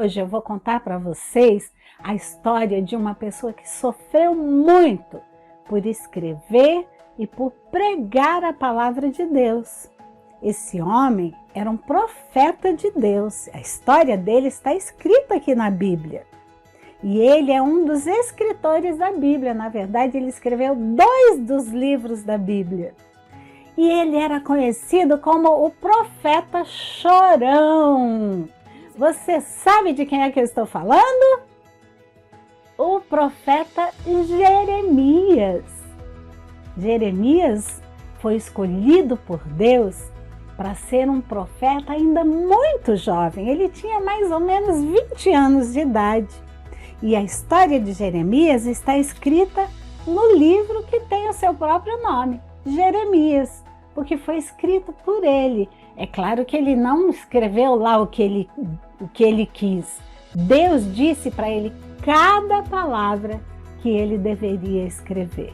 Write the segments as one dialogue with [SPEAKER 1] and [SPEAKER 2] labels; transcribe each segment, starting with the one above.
[SPEAKER 1] Hoje eu vou contar para vocês a história de uma pessoa que sofreu muito por escrever e por pregar a palavra de Deus. Esse homem era um profeta de Deus. A história dele está escrita aqui na Bíblia. E ele é um dos escritores da Bíblia. Na verdade, ele escreveu 2 dos livros da Bíblia. E ele era conhecido como o profeta chorão. Você sabe de quem é que eu estou falando? O profeta Jeremias. Jeremias foi escolhido por Deus para ser um profeta ainda muito jovem. Ele tinha mais ou menos 20 anos de idade. E a história de Jeremias está escrita no livro que tem o seu próprio nome, Jeremias, porque foi escrito por ele. É claro que ele não escreveu lá o que ele quis. Deus disse para ele cada palavra que ele deveria escrever.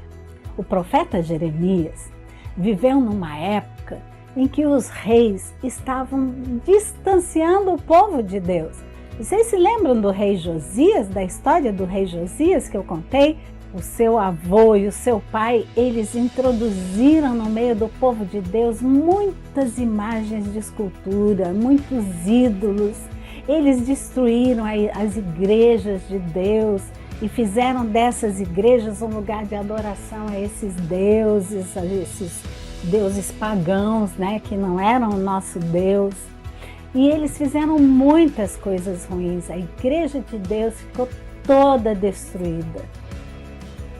[SPEAKER 1] O profeta Jeremias viveu numa época em que os reis estavam distanciando o povo de Deus. Vocês se lembram do rei Josias, da história do rei Josias que eu contei? O seu avô e o seu pai, eles introduziram no meio do povo de Deus muitas imagens de escultura, muitos ídolos. Eles destruíram as igrejas de Deus e fizeram dessas igrejas um lugar de adoração a esses deuses pagãos, né, que não eram o nosso Deus. E eles fizeram muitas coisas ruins. A igreja de Deus ficou toda destruída.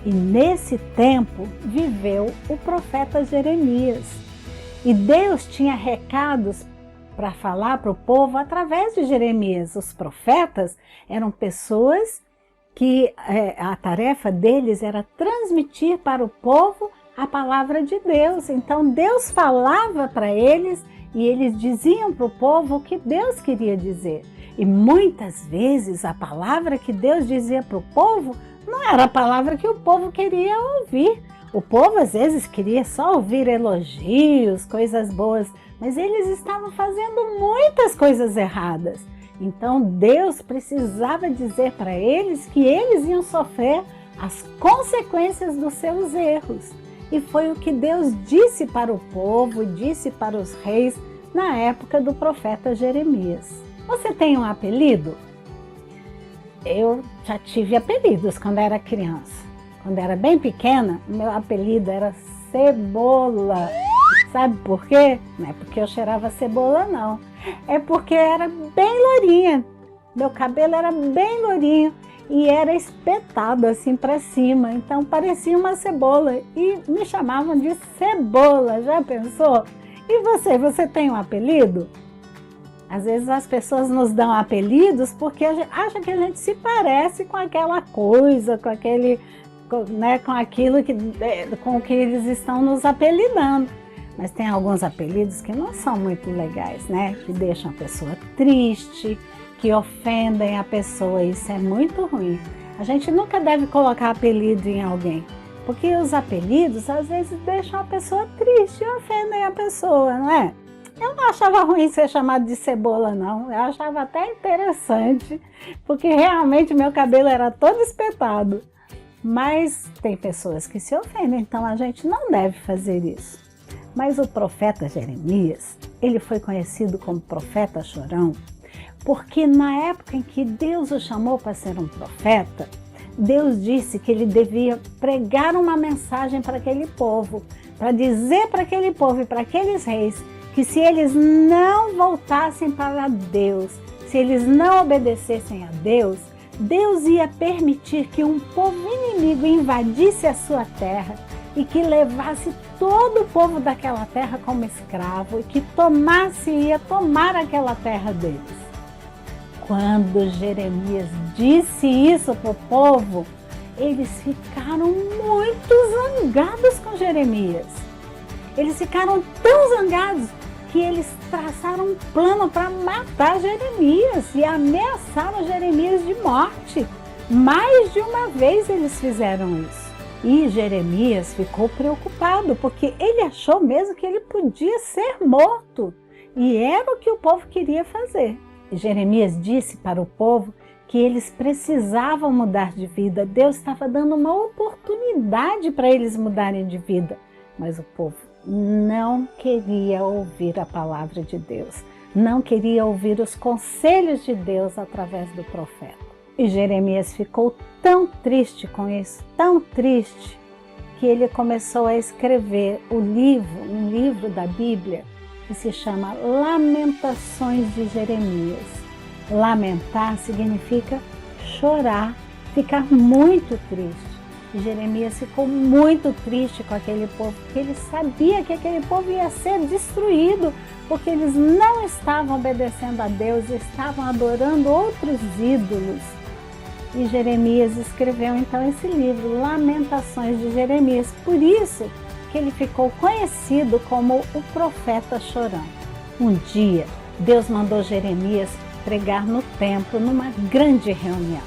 [SPEAKER 1] E nesse tempo viveu o profeta Jeremias. E Deus tinha recados para falar para o povo através de Jeremias. Os profetas eram pessoas que a tarefa deles era transmitir para o povo a palavra de Deus. Então Deus falava para eles e eles diziam para o povo o que Deus queria dizer. E muitas vezes a palavra que Deus dizia para o povo não era a palavra que o povo queria ouvir. O povo às vezes queria só ouvir elogios, coisas boas, mas eles estavam fazendo muitas coisas erradas. Então Deus precisava dizer para eles que eles iam sofrer as consequências dos seus erros. E foi o que Deus disse para o povo, disse para os reis na época do profeta Jeremias. Você tem um apelido? Eu já tive apelidos quando era criança. Quando era bem pequena, meu apelido era Cebola. Sabe por quê? Não é porque eu cheirava cebola, não. É porque eu era bem lourinha. Meu cabelo era bem lourinho e era espetado assim para cima. Então parecia uma cebola e me chamavam de Cebola. Já pensou? E você tem um apelido? Às vezes as pessoas nos dão apelidos porque acham que a gente se parece com aquela coisa, com aquilo com que eles estão nos apelidando. Mas tem alguns apelidos que não são muito legais, né? Que deixam a pessoa triste, que ofendem a pessoa. Isso é muito ruim. A gente nunca deve colocar apelido em alguém, porque os apelidos às vezes deixam a pessoa triste e ofendem a pessoa, não é? Eu não achava ruim ser chamado de Cebola, não. Eu achava até interessante, porque realmente meu cabelo era todo espetado. Mas tem pessoas que se ofendem, então a gente não deve fazer isso. Mas o profeta Jeremias, ele foi conhecido como profeta chorão, porque na época em que Deus o chamou para ser um profeta, Deus disse que ele devia pregar uma mensagem para aquele povo, para dizer para aquele povo e para aqueles reis que se eles não voltassem para Deus, se eles não obedecessem a Deus, Deus ia permitir que um povo inimigo invadisse a sua terra e que levasse todo o povo daquela terra como escravo e que ia tomar aquela terra deles. Quando Jeremias disse isso para o povo, eles ficaram muito zangados com Jeremias. Eles ficaram tão zangados que eles traçaram um plano para matar Jeremias e ameaçaram Jeremias de morte. Mais de uma vez eles fizeram isso. E Jeremias ficou preocupado, porque ele achou mesmo que ele podia ser morto. E era o que o povo queria fazer. Jeremias disse para o povo que eles precisavam mudar de vida. Deus estava dando uma oportunidade para eles mudarem de vida, mas o povo não queria ouvir a palavra de Deus, não queria ouvir os conselhos de Deus através do profeta. E Jeremias ficou tão triste com isso, tão triste, que ele começou a escrever um livro da Bíblia, que se chama Lamentações de Jeremias. Lamentar significa chorar, ficar muito triste. E Jeremias ficou muito triste com aquele povo, porque ele sabia que aquele povo ia ser destruído, porque eles não estavam obedecendo a Deus, estavam adorando outros ídolos. E Jeremias escreveu então esse livro, Lamentações de Jeremias. Por isso que ele ficou conhecido como o profeta chorão. Um dia, Deus mandou Jeremias pregar no templo numa grande reunião.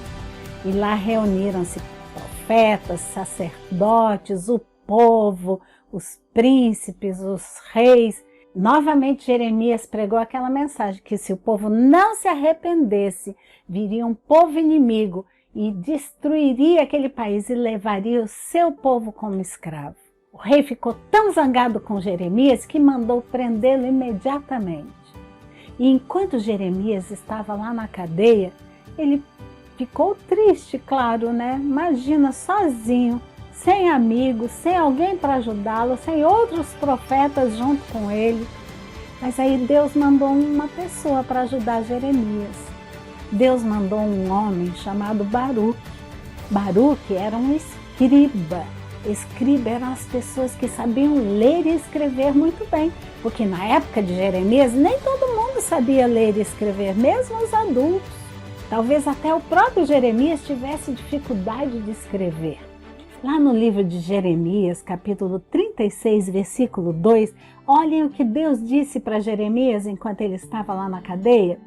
[SPEAKER 1] E lá reuniram-se profetas, sacerdotes, o povo, os príncipes, os reis. Novamente Jeremias pregou aquela mensagem que se o povo não se arrependesse, viria um povo inimigo e destruiria aquele país e levaria o seu povo como escravo. O rei ficou tão zangado com Jeremias que mandou prendê-lo imediatamente. E enquanto Jeremias estava lá na cadeia, ele ficou triste, claro, né? Imagina, sozinho, sem amigos, sem alguém para ajudá-lo, sem outros profetas junto com ele. Mas aí Deus mandou uma pessoa para ajudar Jeremias. Deus mandou um homem chamado Baruque. Baruque era um escriba. Escriba eram as pessoas que sabiam ler e escrever muito bem, porque na época de Jeremias nem todo mundo sabia ler e escrever, mesmo os adultos. Talvez até o próprio Jeremias tivesse dificuldade de escrever. Lá no livro de Jeremias, capítulo 36, versículo 2, olhem o que Deus disse para Jeremias enquanto ele estava lá na cadeia.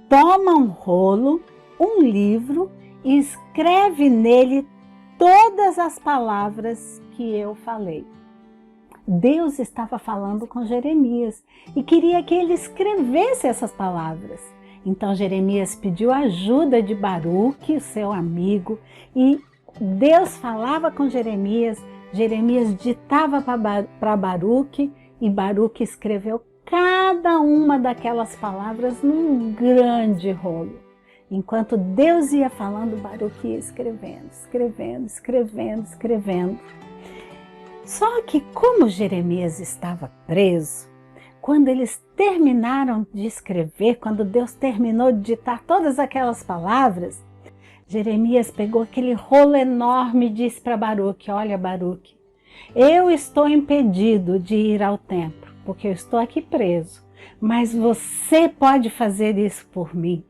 [SPEAKER 1] Toma um rolo, um livro e escreve nele todas as palavras que eu falei. Deus estava falando com Jeremias e queria que ele escrevesse essas palavras. Então Jeremias pediu a ajuda de Baruque, o seu amigo, e Deus falava com Jeremias, Jeremias ditava para Baruque e Baruque escreveu cada uma daquelas palavras num grande rolo. Enquanto Deus ia falando, Baruque ia escrevendo. Só que como Jeremias estava preso, quando eles terminaram de escrever, quando Deus terminou de ditar todas aquelas palavras, Jeremias pegou aquele rolo enorme e disse para Baruque, olha Baruque, eu estou impedido de ir ao templo, porque eu estou aqui preso, mas você pode fazer isso por mim.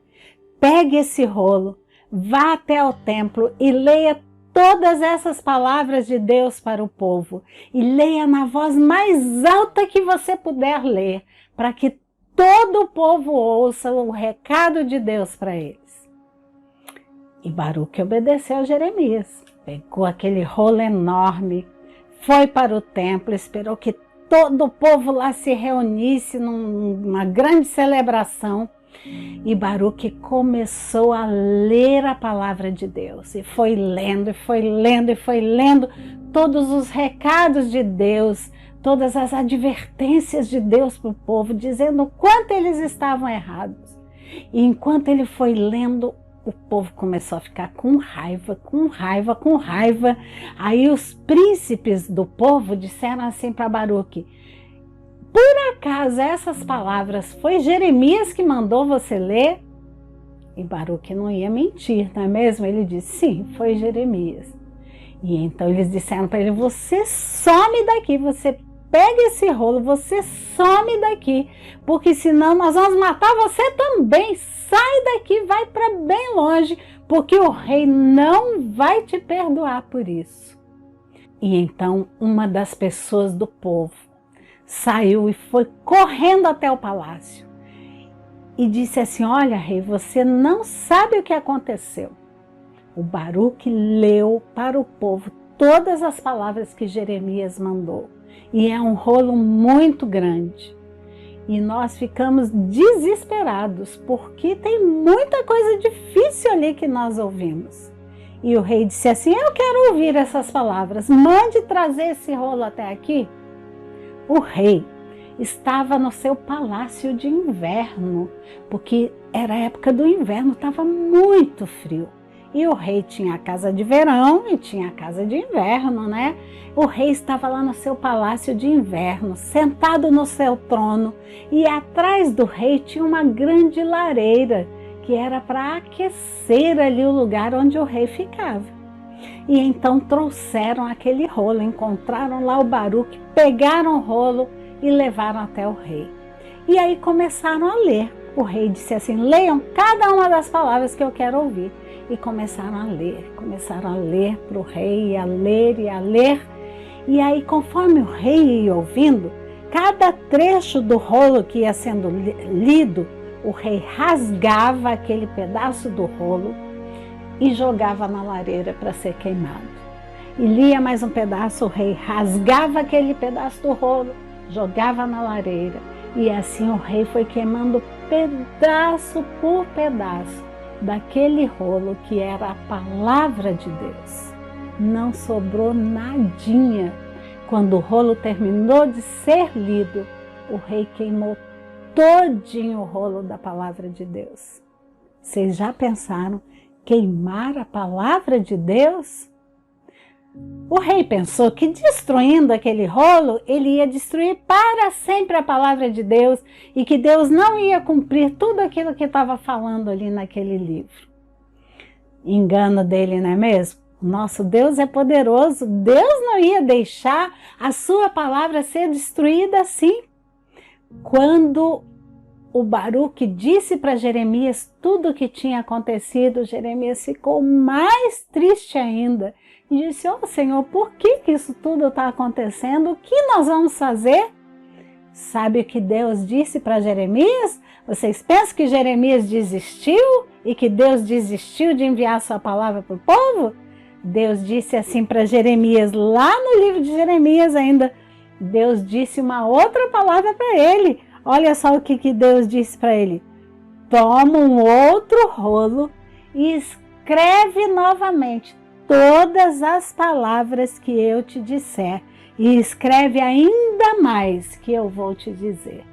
[SPEAKER 1] Pegue esse rolo, vá até o templo e leia todas essas palavras de Deus para o povo. E leia na voz mais alta que você puder ler, para que todo o povo ouça o recado de Deus para eles. E Baruque obedeceu a Jeremias. Pegou aquele rolo enorme, foi para o templo, esperou que todo o povo lá se reunisse numa grande celebração. E Baruque começou a ler a palavra de Deus e foi lendo todos os recados de Deus, todas as advertências de Deus para o povo, dizendo o quanto eles estavam errados. E enquanto ele foi lendo, o povo começou a ficar com raiva. Aí os príncipes do povo disseram assim para Baruque, por acaso essas palavras foi Jeremias que mandou você ler? E Baruque não ia mentir, não é mesmo? Ele disse, sim, foi Jeremias. E então eles disseram para ele, você some daqui, você pega esse rolo, você some daqui, porque senão nós vamos matar você também. Sai daqui, vai para bem longe, porque o rei não vai te perdoar por isso. E então uma das pessoas do povo saiu e foi correndo até o palácio e disse assim, olha rei, você não sabe o que aconteceu. O Baruque leu para o povo todas as palavras que Jeremias mandou. E é um rolo muito grande. E nós ficamos desesperados, porque tem muita coisa difícil ali que nós ouvimos. E o rei disse assim: eu quero ouvir essas palavras, mande trazer esse rolo até aqui. O rei estava no seu palácio de inverno, porque era a época do inverno, estava muito frio. E o rei tinha a casa de verão e tinha a casa de inverno, né? O rei estava lá no seu palácio de inverno, sentado no seu trono, e atrás do rei tinha uma grande lareira, que era para aquecer ali o lugar onde o rei ficava. E então trouxeram aquele rolo, encontraram lá o Baruque, pegaram o rolo e levaram até o rei. E aí começaram a ler. O rei disse assim: leiam cada uma das palavras que eu quero ouvir. E começaram a ler para o rei, a ler e a ler. E aí, conforme o rei ia ouvindo, cada trecho do rolo que ia sendo lido, o rei rasgava aquele pedaço do rolo e jogava na lareira para ser queimado. E lia mais um pedaço, o rei rasgava aquele pedaço do rolo, jogava na lareira. E assim o rei foi queimando pedaço por pedaço daquele rolo que era a palavra de Deus. Não sobrou nadinha. Quando o rolo terminou de ser lido, o rei queimou todinho o rolo da palavra de Deus. Vocês já pensaram queimar a palavra de Deus? O rei pensou que destruindo aquele rolo, ele ia destruir para sempre a palavra de Deus e que Deus não ia cumprir tudo aquilo que estava falando ali naquele livro. Engano dele, não é mesmo? Nosso Deus é poderoso, Deus não ia deixar a sua palavra ser destruída assim. Quando o Baruque disse para Jeremias tudo o que tinha acontecido, Jeremias ficou mais triste ainda. E disse: oh Senhor, por que isso tudo está acontecendo? O que nós vamos fazer? Sabe o que Deus disse para Jeremias? Vocês pensam que Jeremias desistiu e que Deus desistiu de enviar sua palavra para o povo? Deus disse assim para Jeremias, lá no livro de Jeremias ainda, Deus disse uma outra palavra para ele. Olha só o que Deus disse para ele: toma um outro rolo e escreve novamente todas as palavras que eu te disser, e escreve ainda mais que eu vou te dizer.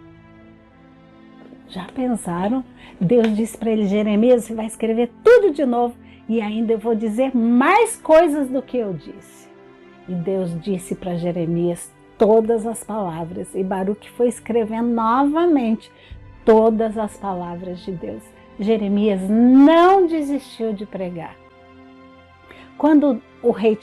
[SPEAKER 1] Já pensaram? Deus disse para ele: Jeremias, você vai escrever tudo de novo e ainda eu vou dizer mais coisas do que eu disse. E Deus disse para Jeremias todas as palavras, e Baruque foi escrevendo novamente todas as palavras de Deus. Jeremias não desistiu de pregar. Quando o rei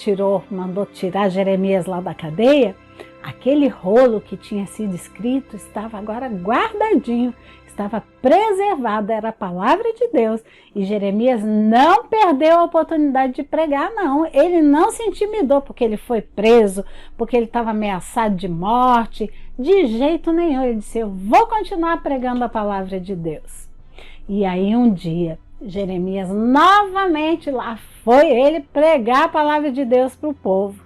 [SPEAKER 1] mandou tirar Jeremias lá da cadeia, aquele rolo que tinha sido escrito estava agora guardadinho, estava preservado, era a palavra de Deus. E Jeremias não perdeu a oportunidade de pregar, não. Ele não se intimidou porque ele foi preso, porque ele estava ameaçado de morte, de jeito nenhum. Ele disse: eu vou continuar pregando a palavra de Deus. E aí um dia, Jeremias novamente lá foi ele pregar a palavra de Deus para o povo.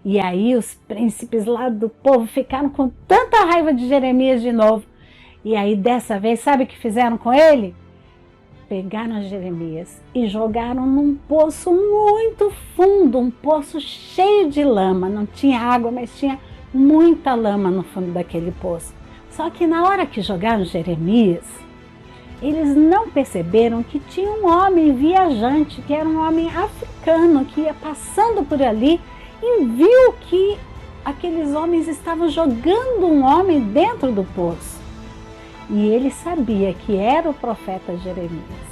[SPEAKER 1] E aí os príncipes lá do povo ficaram com tanta raiva de Jeremias de novo. E aí dessa vez, sabe o que fizeram com ele? Pegaram Jeremias e jogaram num poço muito fundo, um poço cheio de lama. Não tinha água, mas tinha muita lama no fundo daquele poço. Só que na hora que jogaram Jeremias, eles não perceberam que tinha um homem viajante, que era um homem africano, que ia passando por ali e viu que aqueles homens estavam jogando um homem dentro do poço. E ele sabia que era o profeta Jeremias.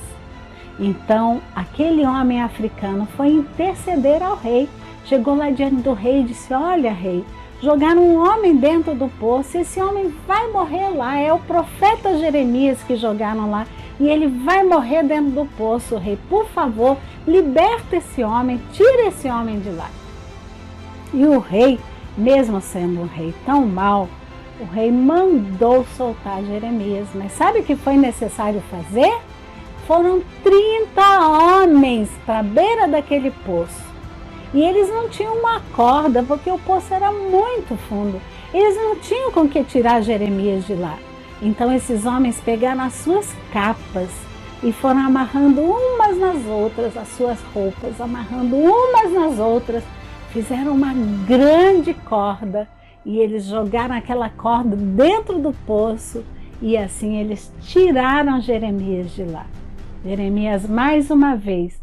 [SPEAKER 1] Então, aquele homem africano foi interceder ao rei. Chegou lá diante do rei e disse: olha, rei, jogaram um homem dentro do poço, esse homem vai morrer lá, é o profeta Jeremias que jogaram lá, e ele vai morrer dentro do poço, rei, por favor, liberta esse homem, tira esse homem de lá. E o rei, mesmo sendo um rei tão mau, o rei mandou soltar Jeremias, mas sabe o que foi necessário fazer? Foram 30 homens para a beira daquele poço. E eles não tinham uma corda, porque o poço era muito fundo. Eles não tinham com que tirar Jeremias de lá. Então esses homens pegaram as suas capas e foram amarrando umas nas outras, as suas roupas, amarrando umas nas outras, fizeram uma grande corda e eles jogaram aquela corda dentro do poço e assim eles tiraram Jeremias de lá. Jeremias, mais uma vez,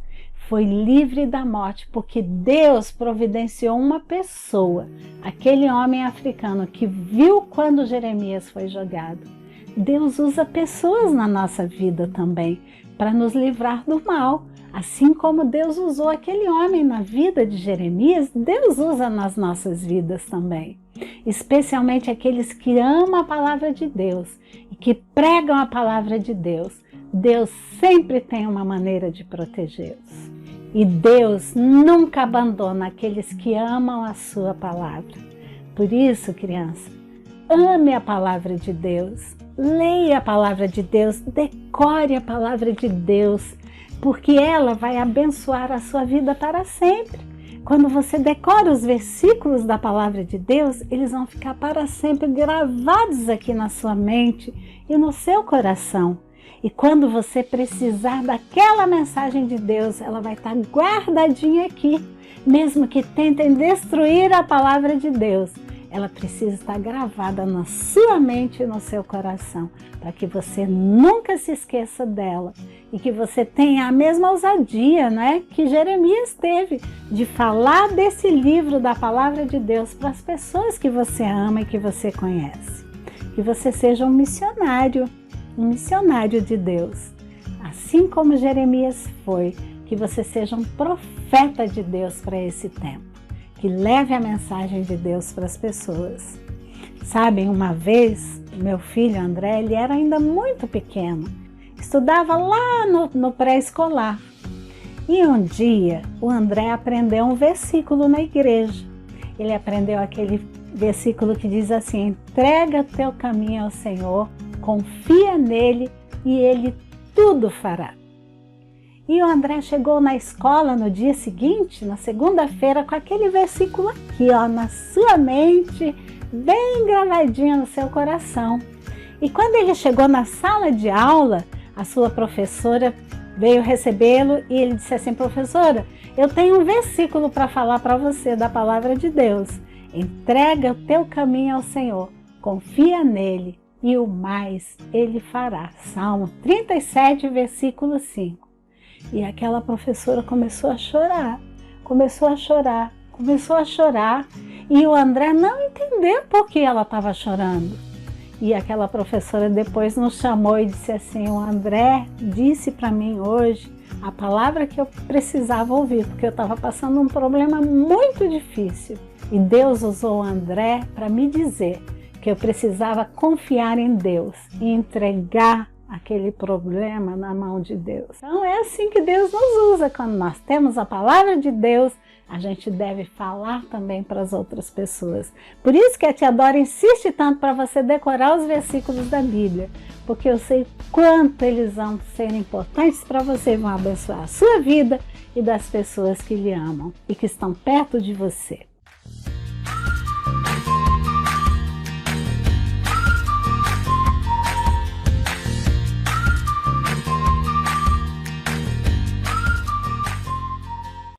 [SPEAKER 1] foi livre da morte, porque Deus providenciou uma pessoa, aquele homem africano que viu quando Jeremias foi jogado. Deus usa pessoas na nossa vida também, para nos livrar do mal. Assim como Deus usou aquele homem na vida de Jeremias, Deus usa nas nossas vidas também. Especialmente aqueles que amam a palavra de Deus e que pregam a palavra de Deus. Deus sempre tem uma maneira de protegê-los. E Deus nunca abandona aqueles que amam a sua palavra. Por isso, criança, ame a palavra de Deus, leia a palavra de Deus, decore a palavra de Deus, porque ela vai abençoar a sua vida para sempre. Quando você decora os versículos da palavra de Deus, eles vão ficar para sempre gravados aqui na sua mente e no seu coração. E quando você precisar daquela mensagem de Deus, ela vai estar guardadinha aqui. Mesmo que tentem destruir a palavra de Deus, ela precisa estar gravada na sua mente e no seu coração, para que você nunca se esqueça dela e que você tenha a mesma ousadia, né, que Jeremias teve, de falar desse livro da palavra de Deus para as pessoas que você ama e que você conhece. Que você seja um missionário de Deus, assim como Jeremias foi, que você seja um profeta de Deus para esse tempo, que leve a mensagem de Deus para as pessoas. Sabem, uma vez, meu filho André, ele era ainda muito pequeno, estudava lá no pré-escolar, e um dia o André aprendeu um versículo na igreja. Ele aprendeu aquele versículo que diz assim: entrega teu caminho ao Senhor, confia nele e ele tudo fará. E o André chegou na escola no dia seguinte, na segunda-feira, com aquele versículo aqui, ó, na sua mente, bem gravadinho no seu coração. E quando ele chegou na sala de aula, a sua professora veio recebê-lo e ele disse assim: professora, eu tenho um versículo para falar para você da palavra de Deus. Entrega o teu caminho ao Senhor, confia nele e o mais ele fará. Salmo 37, versículo 5. E aquela professora começou a chorar, e o André não entendeu por que ela estava chorando. E aquela professora depois nos chamou e disse assim: o André disse para mim hoje a palavra que eu precisava ouvir, porque eu estava passando um problema muito difícil. E Deus usou o André para me dizer que eu precisava confiar em Deus e entregar aquele problema na mão de Deus. Então é assim que Deus nos usa. Quando nós temos a palavra de Deus, a gente deve falar também para as outras pessoas. Por isso que a Tia Dora insiste tanto para você decorar os versículos da Bíblia, porque eu sei quanto eles vão ser importantes para você, vão abençoar a sua vida e das pessoas que lhe amam e que estão perto de você.